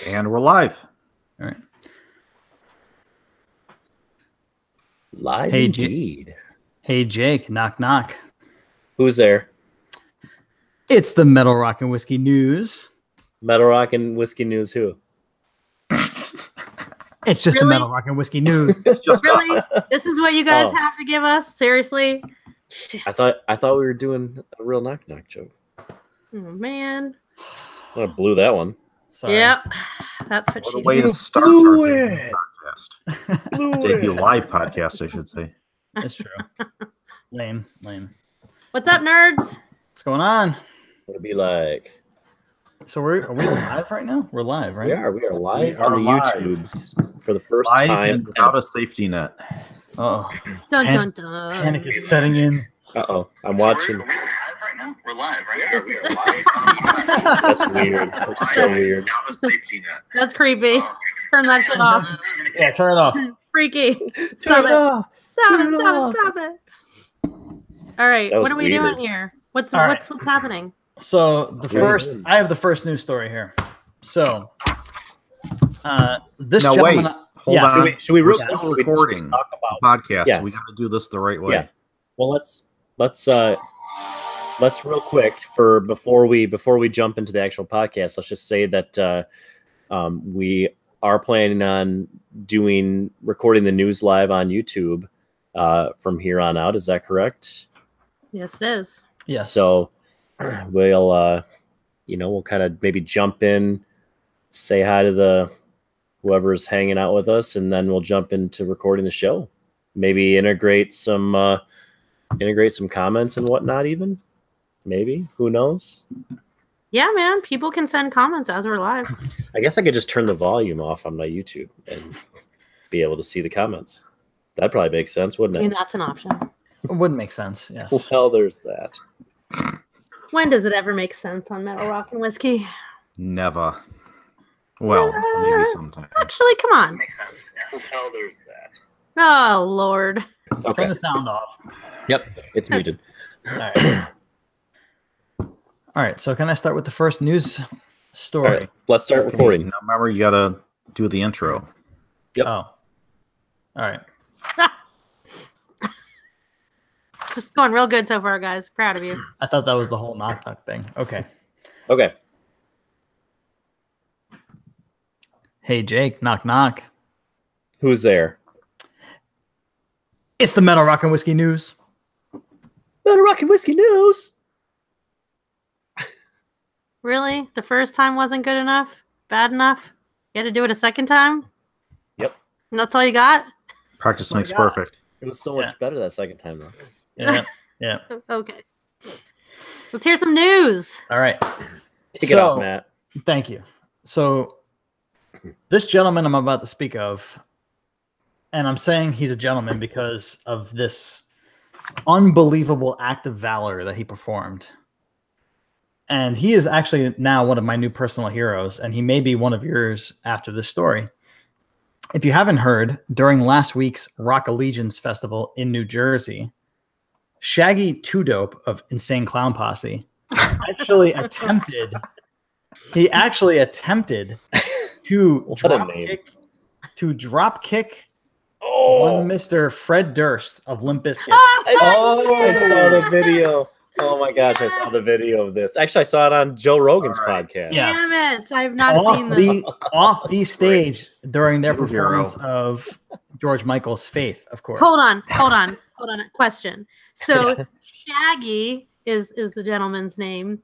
And we're live. All right. Live Hey, indeed. Hey, Jake. Knock, knock. Who's there? It's the Metal Rock and Whiskey News. Metal Rock and Whiskey News who? It's just the Really? Metal Rock and Whiskey News. It's just Really? us. This is what you guys Oh. have to give us? Seriously? Shit. I thought we were doing a real knock knock joke. Oh, man. I blew that one. Sorry. Yep. That's what What a she way said. to start Blew our it. debut podcast. Debut live podcast, I should say. That's true. Lame. What's up, nerds? What's going on? What'd it be like? So are we live right now? We're live, right? We are live We are on the live. YouTubes for the first Live time. and without a safety net. Uh-oh. Dun, Pan- dun, dun. Panic is setting in. Uh-oh. I'm watching. Are we live right now? We're live, right? This We is- are live. That's weird. That's so weird. Without a safety net. That's creepy. Turn that shit off. Yeah, turn it off. Freaky. Stop it. off. Stop Turn it. it Stop off. it. Stop it. All right. That was What are we weird. doing here? What's All right. what's happening? So I have the first news story here. So this Now, gentleman, wait. Hold yeah. on. Should we We're real still quick recording talk the about? podcast. Yeah. We got to do this the right way. Yeah. Well, let's real quick before we jump into the actual podcast. Let's just say that we are planning on recording the news live on YouTube from here on out. Is that correct? Yes, it is. yes. So we'll we'll kind of maybe jump in, say hi to whoever's hanging out with us, and then we'll jump into recording the show. Maybe integrate some comments and whatnot. Even maybe, who knows? Yeah, man. People can send comments as we're live. I guess I could just turn the volume off on my YouTube and be able to see the comments. That'd probably make sense, I wouldn't mean, it? that's an option. It wouldn't make sense. Yes. Well, there's that. When does it ever make sense on Metal Rock and Whiskey? Never. Well, maybe sometime. Actually, come on. Makes sense. Yes. Well, there's that. Oh, Lord. Turn Okay. the sound off. Yep, it's muted. All right. All right. So can I start with the first news All story? right, let's start recording. Now, remember, you got to do the intro. Yep. Oh. All right. It's going real good so far, guys. Proud of you. I thought that was the whole knock knock thing. Okay. Okay. Hey, Jake. Knock knock. Who's there? It's the Metal Rock and Whiskey News. Metal Rock and Whiskey News. Really? The first time wasn't good enough? Bad enough? You had to do it a second time? Yep. And that's all you got? Practice Oh my makes God. perfect. It was so much Yeah. better that second time, though. Yeah. Yeah. Okay. Let's hear some news. All right. Kick it off, Matt. Thank you. So, this gentleman I'm about to speak of, and I'm saying he's a gentleman because of this unbelievable act of valor that he performed. And he is actually now one of my new personal heroes, and he may be one of yours after this story. If you haven't heard, during last week's Rock Allegiance Festival in New Jersey, Shaggy Two Dope of Insane Clown Posse actually attempted to What a name. drop kick Oh, one Mr. Fred Durst of Limp Bizkit. I saw the video. Oh my gosh, I saw the video of this. Actually, I saw it on Joe Rogan's All right. podcast. Yeah. Damn it. I have not seen this. Off the stage during their New hero. performance of George Michael's Faith, of course. Hold on. Question. So Shaggy is the gentleman's name.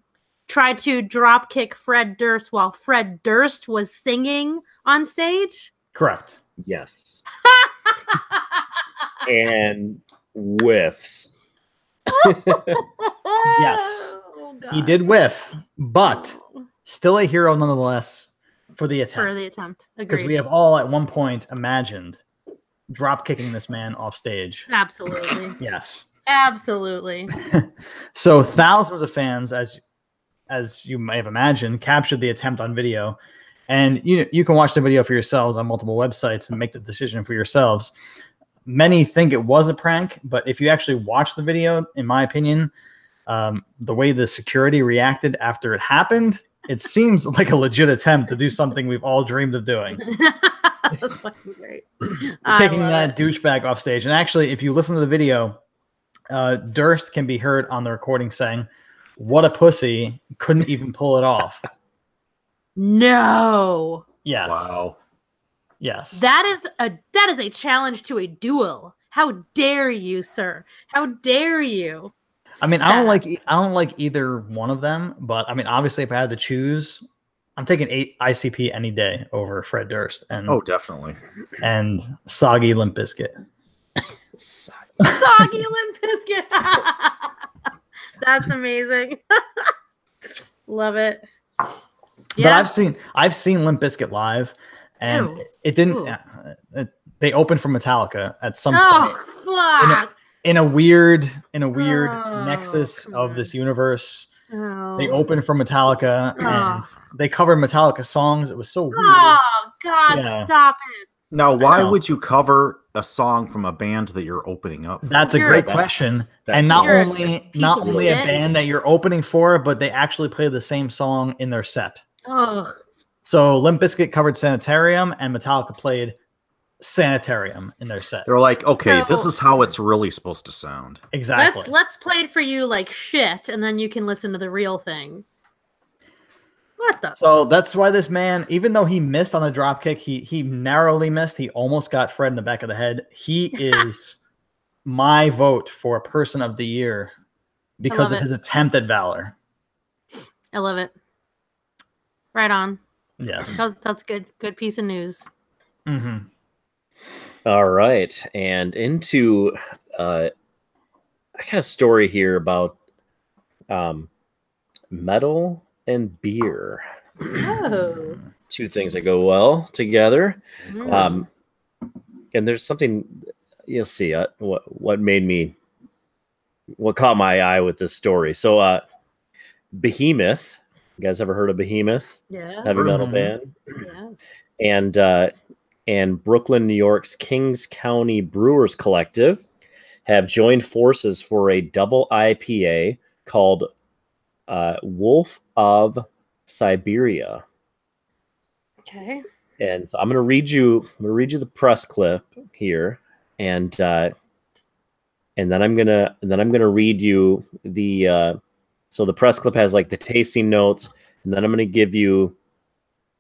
Tried to drop kick Fred Durst while Fred Durst was singing on stage. Correct. Yes. And whiffs. Yes. Oh, He God. did whiff, but still a hero nonetheless for the For attempt. the attempt. Because Agreed. we have all at one point imagined drop kicking this man off stage. Absolutely. Yes. Absolutely. So thousands of fans, as you may have imagined, captured the attempt on video. And you can watch the video for yourselves on multiple websites and make the decision for yourselves. Many think it was a prank, but if you actually watch the video, in my opinion, the way the security reacted after it happened, it seems like a legit attempt to do something we've all dreamed of doing. That's fucking great. I Kicking love that it. douchebag off stage. And actually, if you listen to the video, Durst can be heard on the recording saying, "What a pussy, couldn't even pull it off." No. Yes. Wow. Yes. That is a challenge to a duel. How dare you, sir? How dare you? I mean, I don't like either one of them, but I mean, obviously, if I had to choose, I'm taking ICP any day over Fred Durst and Oh, definitely. and Soggy Limp Bizkit. Soggy Limp Bizkit. That's amazing. Love it. But I've seen Limp Bizkit live, and Ew. it didn't. Ew. They opened for Metallica at some point Oh fuck! in a weird Oh, nexus come of on. this universe. Oh. They opened for Metallica, and they covered Metallica songs. It was so weird. Oh God! Yeah. Stop it! Now, why know. would you cover a song from a band that you're opening up for? That's a You're- great That's- question. that's- And not You're a only piece of a shit. band that you're opening for, but they actually play the same song in their set. Oh, So Limp Bizkit covered Sanitarium, and Metallica played Sanitarium in their set. They're like, okay, this So- is how it's really supposed to sound. Exactly. let's play it for you like shit, and then you can listen to the real thing. What the? So that's why this man, even though he missed on the drop kick, he narrowly missed. He almost got Fred in the back of the head. He is my vote for a person of the year because love of it. his attempt at valor. I love it. Right on. Yes. That's good. Good piece of news. Mm-hmm. All right, and into I got a story here about metal and beer. Oh. Two things that go well together. Mm. And there's something you'll see. What caught my eye with this story. So, Behemoth. You guys ever heard of Behemoth? Yeah. Heavy metal Mhm. band. Yeah. And Brooklyn, New York's Kings County Brewers Collective have joined forces for a double IPA called Wolf of Siberia. Okay. And so I'm going to read you the press clip here, and then I'm gonna read you the so the press clip has like the tasting notes, and then I'm going to give you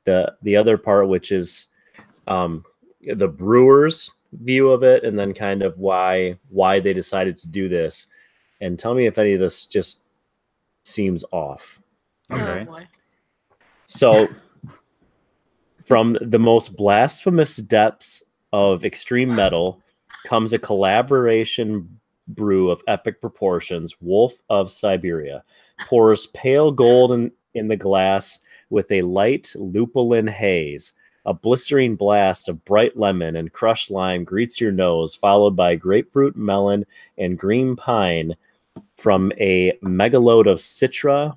the other part, which is the brewers' view of it, and then kind of why they decided to do this, and tell me if any of this just seems off. Okay. Oh boy. So, from the most blasphemous depths of extreme metal comes a collaboration brew of epic proportions. Wolf of Siberia pours pale gold in the glass with a light lupulin haze. A blistering blast of bright lemon and crushed lime greets your nose, followed by grapefruit, melon, and green pine from a megaload of Citra,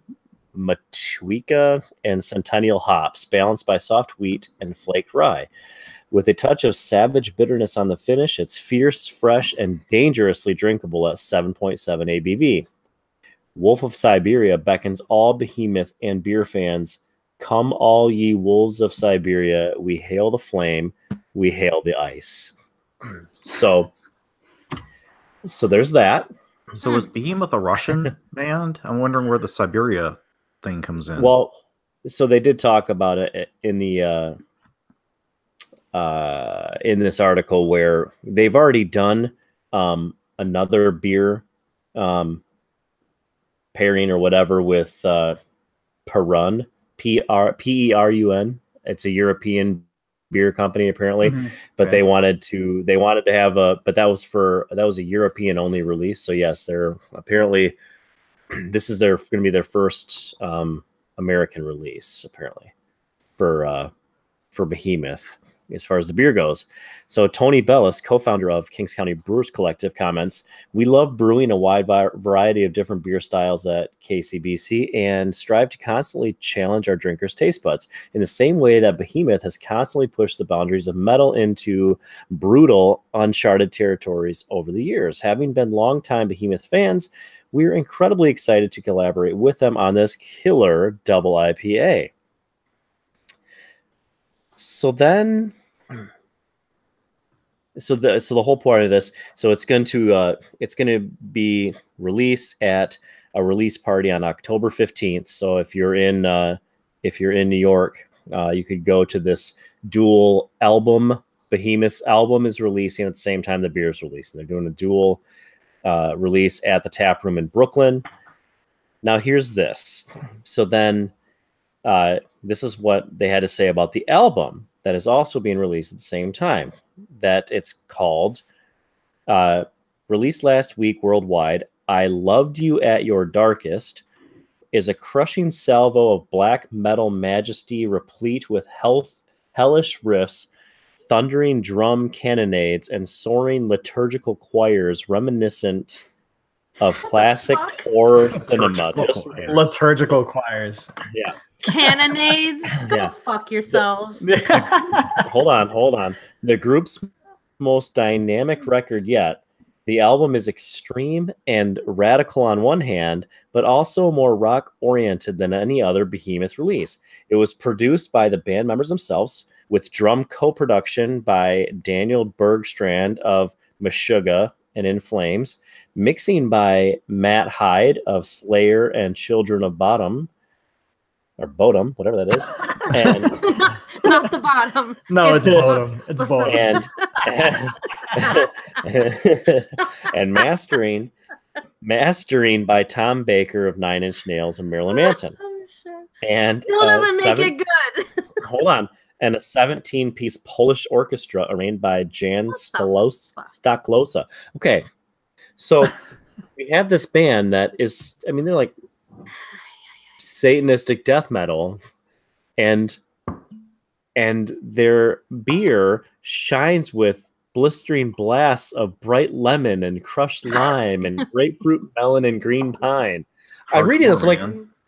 Matuika, and Centennial hops, balanced by soft wheat and flaked rye. With a touch of savage bitterness on the finish, it's fierce, fresh, and dangerously drinkable at 7.7 ABV. Wolf of Siberia beckons all Behemoth and beer fans. Come all ye wolves of Siberia, we hail the flame, we hail the ice. So there's that. So is Behemoth a Russian band? I'm wondering where the Siberia thing comes in. Well, so they did talk about it in the in this article where they've already done another beer pairing or whatever with Perun, Perun. It's a European beer company apparently, but Okay. they wanted to have but that was a European only release. So yes, they're apparently this is going to be their first American release apparently for Behemoth as far as the beer goes. So Tony Bellis, co-founder of Kings County Brewers Collective, comments, "We love brewing a wide variety of different beer styles at KCBC and strive to constantly challenge our drinkers' taste buds in the same way that Behemoth has constantly pushed the boundaries of metal into brutal, uncharted territories over the years. Having been longtime Behemoth fans, we're incredibly excited to collaborate with them on this killer double IPA. So then, so the whole point of this, so it's going to be released at a release party on October 15th. So if you're in New York, you could go to this dual album. Behemoth's album is releasing at the same time the beer is releasing. They're doing a dual release at the Tap Room in Brooklyn. Now here's this. So then this is what they had to say about the album that is also being released at the same time. That it's called, released last week worldwide, I Loved You at Your Darkest, is a crushing salvo of black metal majesty replete with hellish riffs, thundering drum cannonades, and soaring liturgical choirs reminiscent of classic horror cinema. Liturgical choirs. Yeah. Cannonades? Go Yeah. fuck yourselves. Hold on. The group's most dynamic record yet. The album is extreme and radical on one hand, but also more rock-oriented than any other Behemoth release. It was produced by the band members themselves, with drum co-production by Daniel Bergstrand of Meshuggah and In Flames, mixing by Matt Hyde of Slayer and Children of Bodom, or Bodom, whatever that is, and Not the bottom. No, it's Bodom. It's Bodom. and mastering by Tom Baker of Nine Inch Nails and Marilyn Manson. Oh, shit. And Still doesn't make it good. hold on. And a 17-piece Polish orchestra arranged by Jan Stoklosa. Okay, so we have this band that is, I mean, they're like Satanistic death metal, and their beer shines with blistering blasts of bright lemon and crushed lime and grapefruit melon and green pine. I'm reading this, I'm like,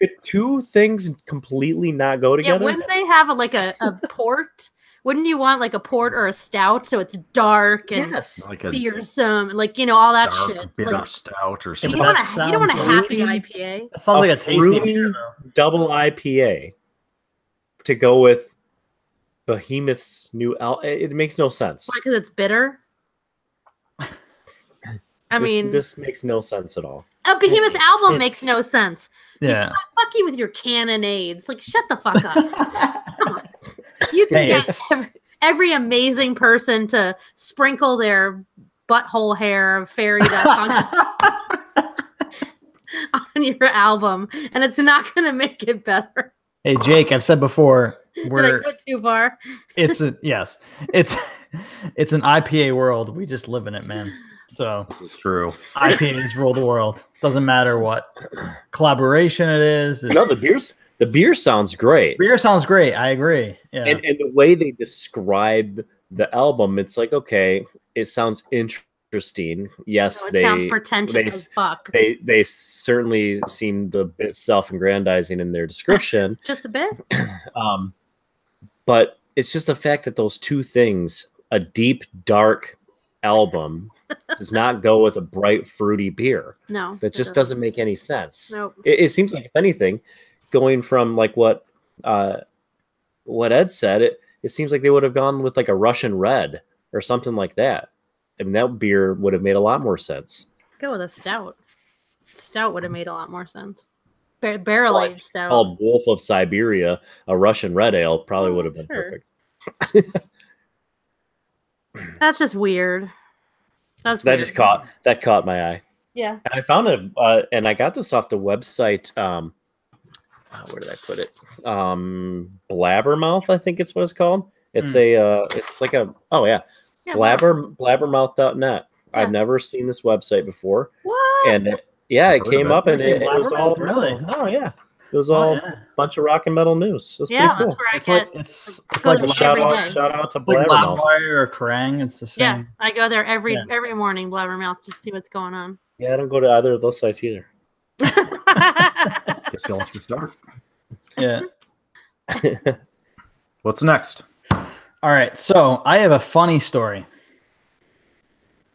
could two things completely not go together? Yeah, wouldn't they have a port? Wouldn't you want like a port or a stout so it's dark and Like a fearsome, like all that dark, shit? bitter Like, stout or you something. don't want a happy sounds IPA. That sounds like a tasty fruity beer, though. double IPA to go with Behemoth's new album. It makes no sense. Why? Because it's bitter. I mean, this makes no sense at all. a Behemoth album It's- makes no sense. Yeah. Fuck you with your cannonades. Like, shut the fuck up. Come on. You can Hey, get every amazing person to sprinkle their butthole hair of fairy dust on your album, and it's not going to make it better. Hey, Jake, I've said before, Did I we're go too far? it's an IPA world. We just live in it, man. So This is true. IPAs rule the world. Doesn't matter what collaboration it is. No, the beer sounds great. Beer sounds great. I agree. Yeah. And the way they describe the album, it's like, okay, it sounds interesting. Yes, No, it sounds pretentious as fuck. They certainly seemed a bit self-aggrandizing in their description. Just a bit. But it's just the fact that those two things, a deep, dark album, does not go with a bright, fruity beer. No, That just doesn't make any sense. Nope. It seems like, if anything, going from like what Ed said, it seems like they would have gone with like a Russian red or something like that. I mean, that beer would have made a lot more sense. Go with a stout. Stout would have made a lot more sense. Barrel aged stout. Called Wolf of Siberia, a Russian red ale probably would have been sure. perfect. That's just weird. That caught my eye. Yeah. And I found it, and I got this off the website. Where did I put it? Blabbermouth, I think it's what it's called. It's it's like a Yeah, blabbermouth.net. Yeah. I've never seen this website before, What? and it Heard came of up, it. and it was all Really? Oh yeah, it was all a bunch of rock and metal news. It was Yeah, pretty that's cool. where I It's get. like it's go like to Shout every out, day. shout out to like Blabbermouth. Loudwire or Kerrang. It's the Yeah, same. I go there every Yeah. morning, Blabbermouth, to see what's going on. Yeah, I don't go to either of those sites either. Guess you'll have to start. Yeah. What's next? All right. So I have a funny story.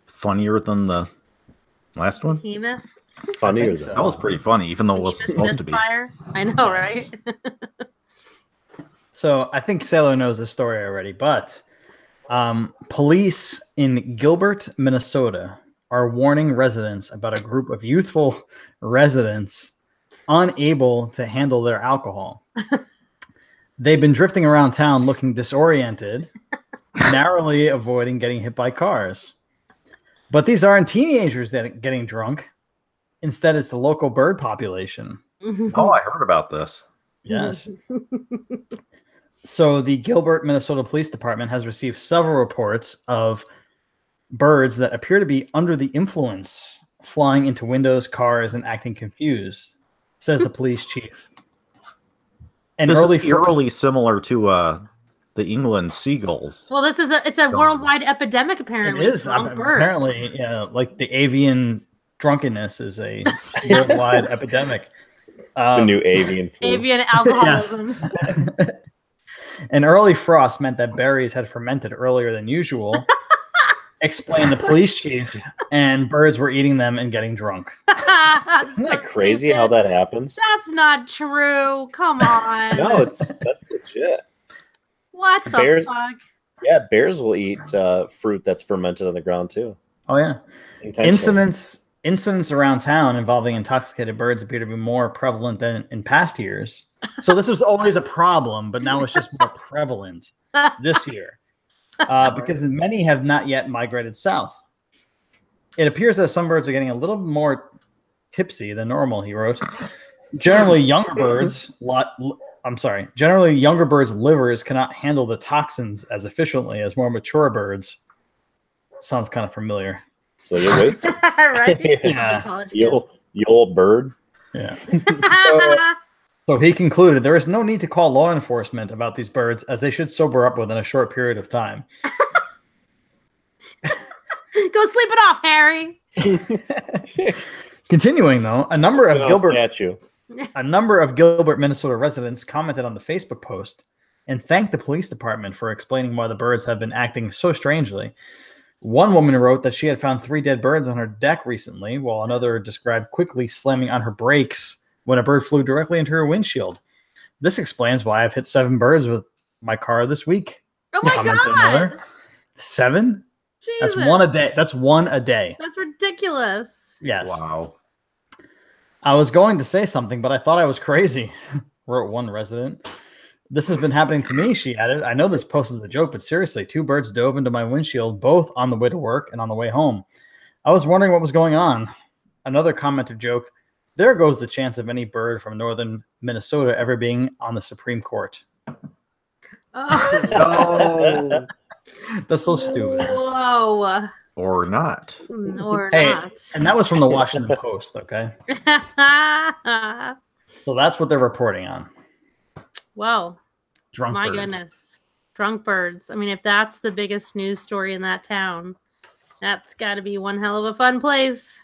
Funnier than the last one? Behemoth. Funny think or so. That was pretty funny, even though it Can you wasn't just supposed to be. misfire? I know, right? So I think Sailor knows this story already, but police in Gilbert, Minnesota are warning residents about a group of youthful residents unable to handle their alcohol. They've been drifting around town looking disoriented, narrowly avoiding getting hit by cars. But these aren't teenagers that are getting drunk. Instead, it's the local bird population. Oh, I heard about this. Yes. So the Gilbert, Minnesota Police Department has received several reports of birds that appear to be under the influence, flying into windows, cars, and acting confused, says the police chief. And This early is eerily similar to the England seagulls. Well, it's a worldwide epidemic it apparently. is Drunk birds. apparently, yeah, like the avian drunkenness is a worldwide epidemic. The new avian flu. Avian alcoholism. An early frost meant that berries had fermented earlier than usual, explained the police chief, and birds were eating them and getting drunk. Isn't that crazy how that happens? That's not true. Come on. No, that's legit. What the Bears- fuck? Yeah, bears will eat fruit that's fermented on the ground too. Oh yeah. Intentionally. Incidents around town involving intoxicated birds appear to be more prevalent than in past years. So this was always a problem, but now it's just more prevalent this year because many have not yet migrated south. It appears that some birds are getting a little more tipsy than normal, he wrote. Generally, younger birds' livers cannot handle the toxins as efficiently as more mature birds. Sounds kind of familiar. So you're wasted. Right? Yeah. College You old bird. Yeah. kids. So he concluded there is no need to call law enforcement about these birds as they should sober up within a short period of time. Go sleep it off, Harry. Continuing though, a number of Gilbert, Minnesota residents commented on the Facebook post and thanked the police department for explaining why the birds have been acting so strangely. One woman wrote that she had found 3 dead birds on her deck recently, while another described quickly slamming on her brakes when a bird flew directly into her windshield. This explains why I've hit 7 birds with my car this week. Oh my Commented god. another. 7? Jesus. That's one a day. That's one a day. That's ridiculous. Yes. Wow. I was going to say something, but I thought I was crazy, wrote one resident. This has been happening to me, she added. I know this post is a joke, but seriously, 2 birds dove into my windshield, both on the way to work and on the way home. I was wondering what was going on. Another commenter joked, there goes the chance of any bird from northern Minnesota ever being on the Supreme Court. Oh. No. That's so stupid. Whoa. Or not. Or Hey, not. and that was from the Washington Post, okay? So that's what they're reporting on. Whoa. Drunk My birds. goodness. Drunk birds. I mean, if that's the biggest news story in that town, that's got to be one hell of a fun place.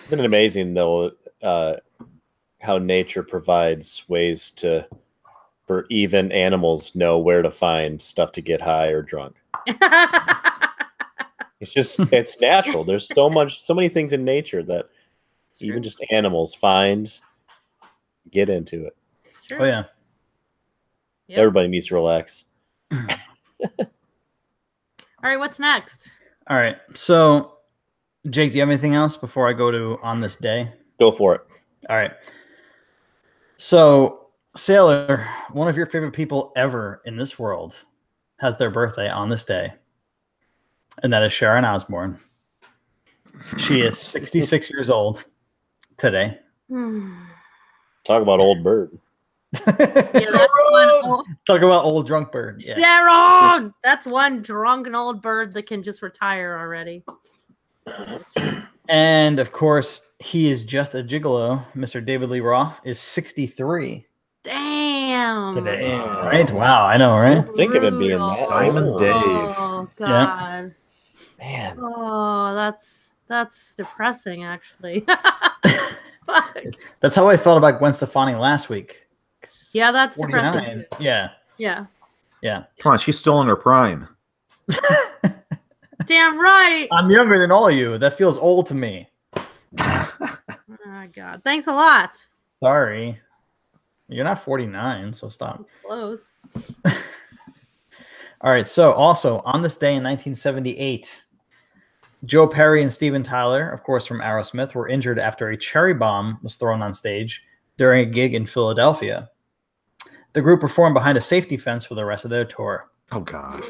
Isn't it amazing though how nature provides ways for even animals know where to find stuff to get high or drunk. It's natural. There's so many things in nature that even just animals get into it. It's true. Oh, yeah. Yep. Everybody needs to relax. All right, what's next? All right. So, Jake, do you have anything else before I go to On This Day? Go for it. All right. So, Sailor, one of your favorite people ever in this world, has their birthday on this day, and that is Sharon Osbourne. She is 66 years old today. Talk about old bird. Yeah, that's one Talk about old drunk bird. Yeah. Sharon! That's one drunken old bird that can just retire already. And of course, he is just a gigolo. Mr. David Lee Roth is 63 Damn. today. Right? Wow, I know, right? Think of it being that Diamond old. Dave. Oh God. Man. Oh, that's depressing actually. Fuck. That's how I felt about Gwen Stefani last week. Yeah, that's 49. depressing. Yeah. Yeah. Yeah. Come on, she's still in her prime. Damn right. I'm younger than all of you. That feels old to me. Oh my God. Thanks a lot. Sorry. You're not 49, so stop. Close. All right. So also on this day in 1978, Joe Perry and Steven Tyler, of course from Aerosmith, were injured after a cherry bomb was thrown on stage during a gig in Philadelphia. The group performed behind a safety fence for the rest of their tour. Oh gosh.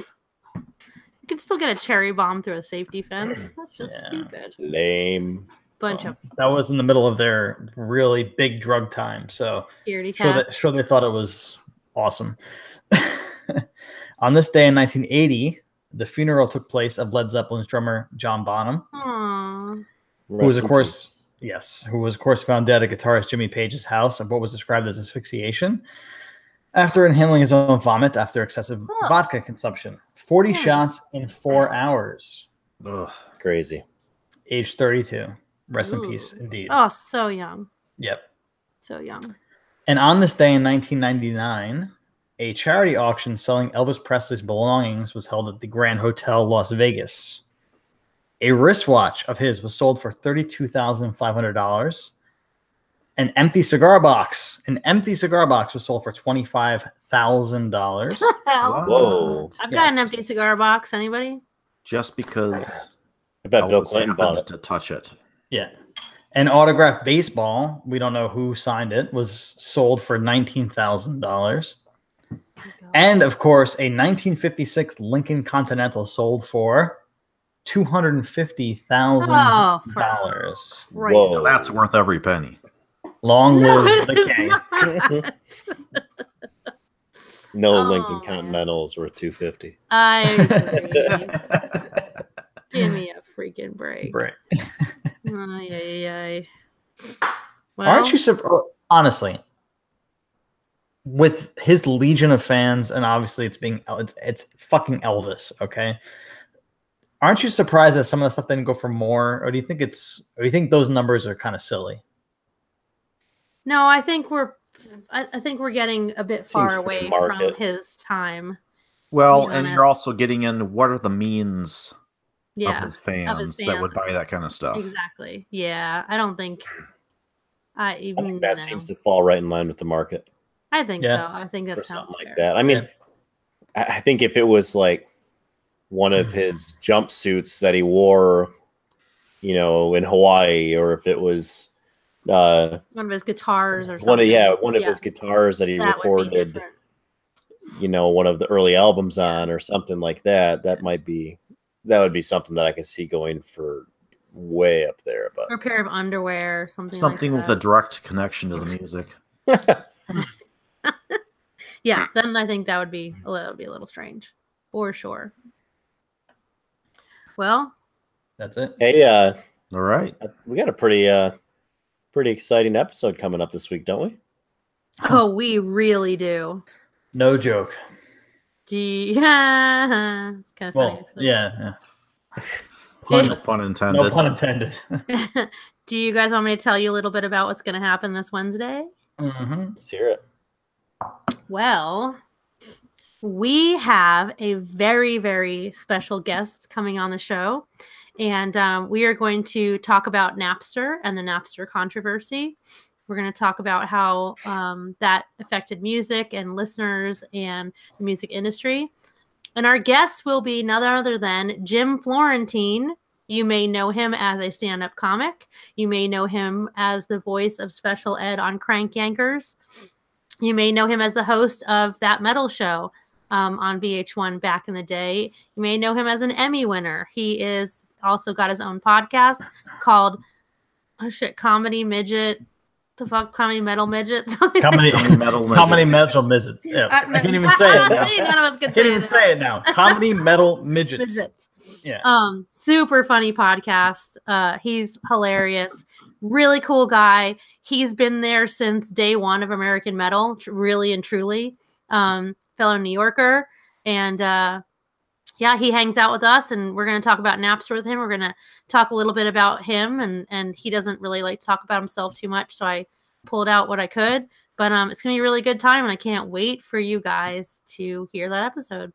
You can still get a cherry bomb through a safety fence. That's just Yeah. stupid. Lame. Bunch of That was in the middle of their really big drug time, so scaredy sure cat. they thought it was awesome. On this day in 1980, the funeral took place of Led Zeppelin's drummer John Bonham, Aw. who was Rest of in course peace. who was of course found dead at guitarist Jimmy Page's house of what was described as asphyxiation after inhaling his own vomit after excessive Oh. vodka consumption. 40 Hmm. shots in 4 hours. Ugh. Crazy. Age 32. Rest in Ooh. peace, indeed. Oh, so young. Yep. So young. And on this day in 1999, a charity auction selling Elvis Presley's belongings was held at the Grand Hotel, Las Vegas. A wristwatch of his was sold for $32,500. An empty cigar box was sold for $25,000. Hell. Whoa. I've got an Yes. empty cigar box. Anybody? Just because I bet Bill Elvis Clinton bought happened it. to touch it. Yeah. An autographed baseball, we don't know who signed it, was sold for $19,000. Oh, God. And of course, a 1956 Lincoln Continental sold for $250,000. Oh, for Christ. Whoa. Now that's worth every penny. Long No, live it the is king. not. No Oh, Lincoln man. Continentals worth $250. I agree. Give me a freaking break. Right. Ay, ay, ay. Well, Aren't you honestly, with his legion of fans, and obviously it's fucking Elvis, okay? Aren't you surprised that some of the stuff didn't go for more, or do you think those numbers are kind of silly? No, I think we're getting a bit Seems far fair away market. from his time. Well, be and you're honest. also getting in what are the means Yeah, of his fans that would buy that kind of stuff. exactly. Yeah, I don't think I I even think that know. seems to fall right in line with the market I think Yeah. so. I think for that's something like fair. that. I mean, I think if it was like one of his jumpsuits that he wore, you know, in Hawaii, or if it was One of his guitars or something. one of his guitars that he that would be recorded, different. you know, one of the early albums on, or something like that, that would be something that I could see going for way up there. But Or a pair of underwear, something Something like with a that. direct connection to the music. Yeah, then I think that would be a little strange, for sure. Well, That's it. hey, All right. we got a pretty exciting episode coming up this week, don't we? oh, we really do. No joke. Yeah, it's kind of funny. Well, actually. yeah. No pun intended. No pun intended. Do you guys want me to tell you a little bit about what's going to happen this Wednesday? Mhm. Let's hear it. Well, we have a very, very special guest coming on the show. And we are going to talk about Napster and the Napster controversy. We're going to talk about how that affected music and listeners and the music industry. And our guest will be none other than Jim Florentine. You may know him as a stand-up comic. You may know him as the voice of Special Ed on Crank Yankers. You may know him as the host of That Metal Show on VH1 back in the day. You may know him as an Emmy winner. He is also got his own podcast called Comedy Midget. The fuck, Comedy Metal Midget. Comedy Metal Comedy Midget. Metal Midget. Yeah, I can't even say it now. None of us I can can't even say it now. Comedy Metal Midgets. Midgets. Yeah. Super funny podcast. He's hilarious. Really cool guy. He's been there since day one of American Metal, really and truly. Fellow New Yorker. And yeah, he hangs out with us, and we're going to talk about Napster with him. We're going to talk a little bit about him, and he doesn't really like to talk about himself too much, so I pulled out what I could. But it's going to be a really good time, and I can't wait for you guys to hear that episode.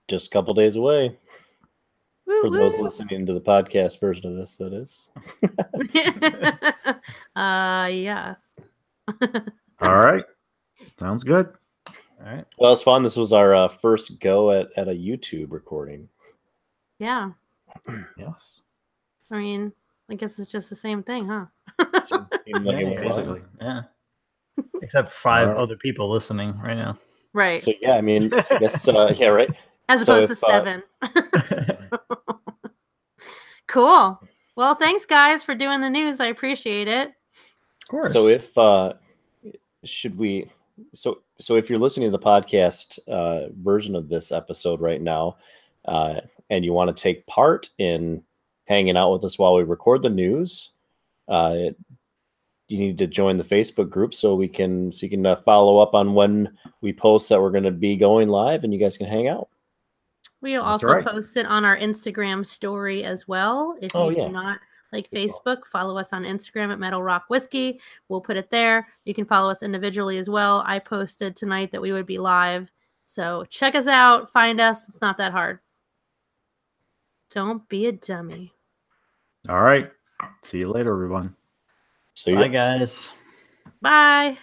Just a couple days away. Woo, For those woo. listening to the podcast version of this, that is. Yeah. All right. Sounds good. All right. Well, it was fun. This was our first go at a YouTube recording. Yeah. Yes. I mean, I guess it's just the same thing, huh? Seemed like it went well. Basically. Yeah. Except 5 All right. other people listening right now. Right. So yeah, I mean, I guess yeah, right. As so opposed to 7. Cool. Well, thanks guys for doing the news. I appreciate it. Of course. So if should we so if you're listening to the podcast version of this episode right now, and you want to take part in hanging out with us while we record the news, you need to join the Facebook group so you can follow up on when we post that we're going to be going live, and you guys can hang out. We'll That's also right. post it on our Instagram story as well. If Oh, you yeah. do not like Facebook, follow us on Instagram at Metal Rock Whiskey. We'll put it there. You can follow us individually as well. I posted tonight that we would be live. So check us out. Find us. It's not that hard. Don't be a dummy. All right. See you later, everyone. So Bye, guys. Bye.